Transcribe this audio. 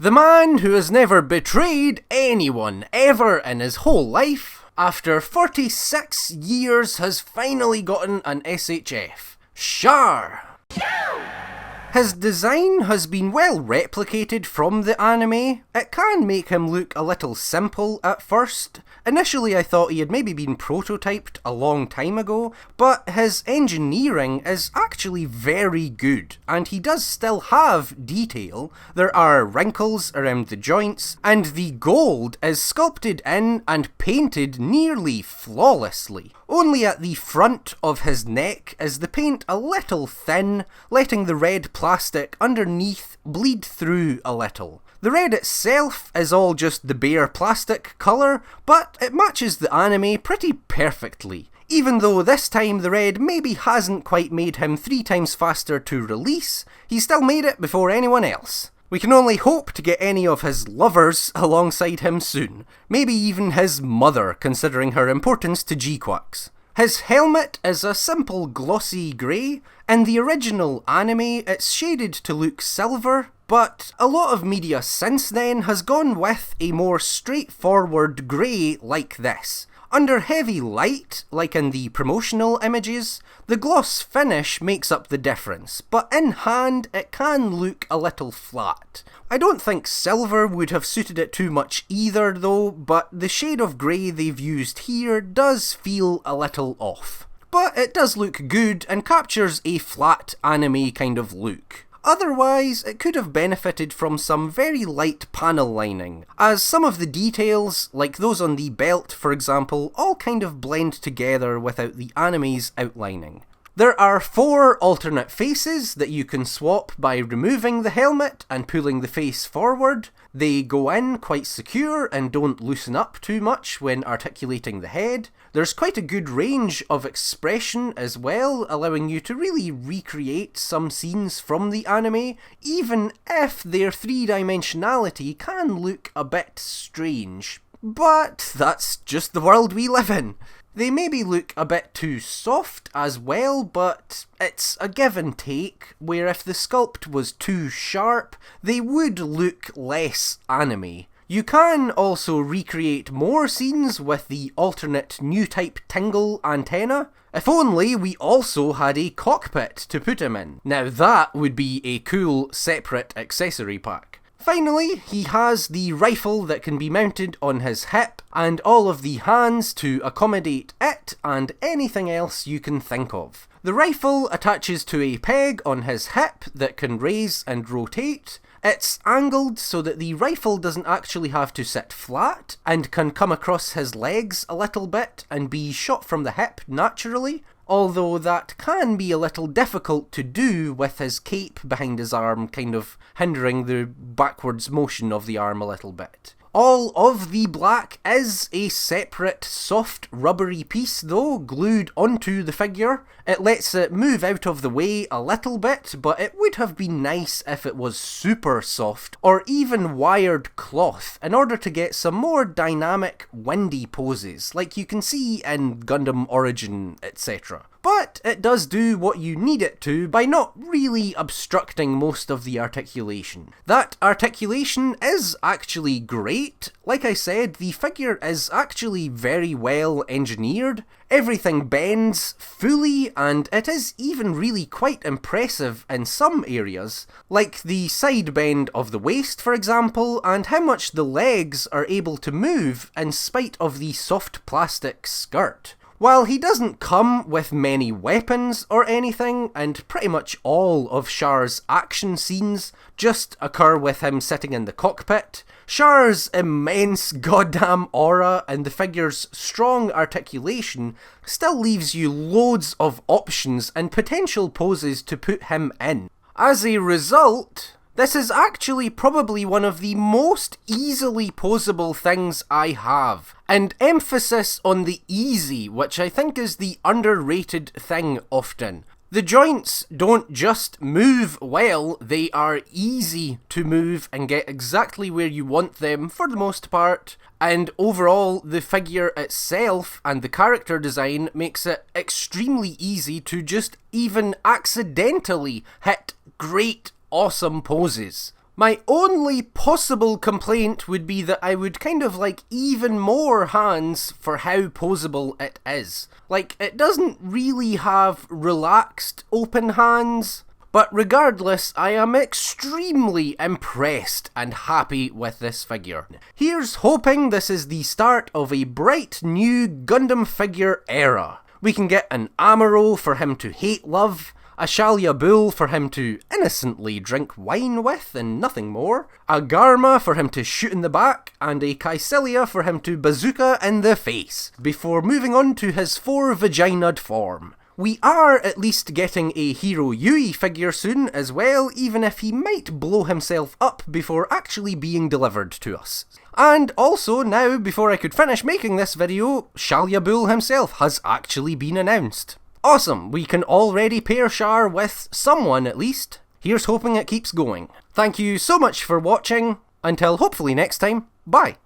The man who has never betrayed anyone ever in his whole life, after 46 years has finally gotten an SHF. Char! His design has been well replicated from the anime. It can make him look a little simple at first. Initially I thought he had maybe been prototyped a long time ago, but his engineering is actually very good, and he does still have detail. There are wrinkles around the joints, and the gold is sculpted in and painted nearly flawlessly. Only at the front of his neck is the paint a little thin, letting the red plastic underneath bleed through a little. The red itself is all just the bare plastic colour, but it matches the anime pretty perfectly. Even though this time the red maybe hasn't quite made him 3 times faster to release, he still made it before anyone else. We can only hope to get any of his lovers alongside him soon. Maybe even his mother, considering her importance to G-Quacks. His helmet is a simple glossy grey. In the original anime, it's shaded to look silver, but a lot of media since then has gone with a more straightforward grey like this. Under heavy light, like in the promotional images, the gloss finish makes up the difference, but in hand it can look a little flat. I don't think silver would have suited it too much either though, but the shade of grey they've used here does feel a little off. But it does look good and captures a flat anime kind of look. Otherwise, it could have benefited from some very light panel lining, as some of the details, like those on the belt for example, all kind of blend together without the anime's outlining. There are 4 alternate faces that you can swap by removing the helmet and pulling the face forward. They go in quite secure and don't loosen up too much when articulating the head. There's quite a good range of expression as well, allowing you to really recreate some scenes from the anime, even if their 3-dimensionality can look a bit strange. But that's just the world we live in. They maybe look a bit too soft as well, but it's a give and take, where if the sculpt was too sharp, they would look less anime. You can also recreate more scenes with the alternate Newtype tingle antenna. If only we also had a cockpit to put him in. Now that would be a cool separate accessory pack. Finally, he has the rifle that can be mounted on his hip, and all of the hands to accommodate it and anything else you can think of. The rifle attaches to a peg on his hip that can raise and rotate. It's angled so that the rifle doesn't actually have to sit flat, and can come across his legs a little bit and be shot from the hip naturally. Although that can be a little difficult to do with his cape behind his arm kind of hindering the backwards motion of the arm a little bit. All of the black is a separate soft rubbery piece though, glued onto the figure. It lets it move out of the way a little bit, but it would have been nice if it was super soft or even wired cloth in order to get some more dynamic windy poses like you can see in Gundam Origin, etc. But it does do what you need it to by not really obstructing most of the articulation. That articulation is actually great. Like I said, the figure is actually very well engineered. Everything bends fully, and it is even really quite impressive in some areas, like the side bend of the waist for example, and how much the legs are able to move in spite of the soft plastic skirt. While he doesn't come with many weapons or anything, and pretty much all of Char's action scenes just occur with him sitting in the cockpit, Char's immense goddamn aura and the figure's strong articulation still leaves you loads of options and potential poses to put him in. As a result, this is actually probably one of the most easily posable things I have. And emphasis on the easy, which I think is the underrated thing often. The joints don't just move well, they are easy to move and get exactly where you want them for the most part. And overall, the figure itself and the character design makes it extremely easy to just even accidentally hit great awesome poses. My only possible complaint would be that I would kind of like even more hands for how poseable it is. Like, it doesn't really have relaxed open hands, but regardless, I am extremely impressed and happy with this figure. Here's hoping this is the start of a bright new Gundam figure era. We can get an Amuro for him to hate love, a Char Aznable for him to innocently drink wine with and nothing more, a Garma for him to shoot in the back, and a Kycilia for him to bazooka in the face, before moving on to his 4-vagina'd form. We are at least getting a Hero Yui figure soon as well, even if he might blow himself up before actually being delivered to us. And also, now, before I could finish making this video, Char Aznable himself has actually been announced. Awesome, we can already pair Char with someone at least. Here's hoping it keeps going. Thank you so much for watching. Until hopefully next time, bye.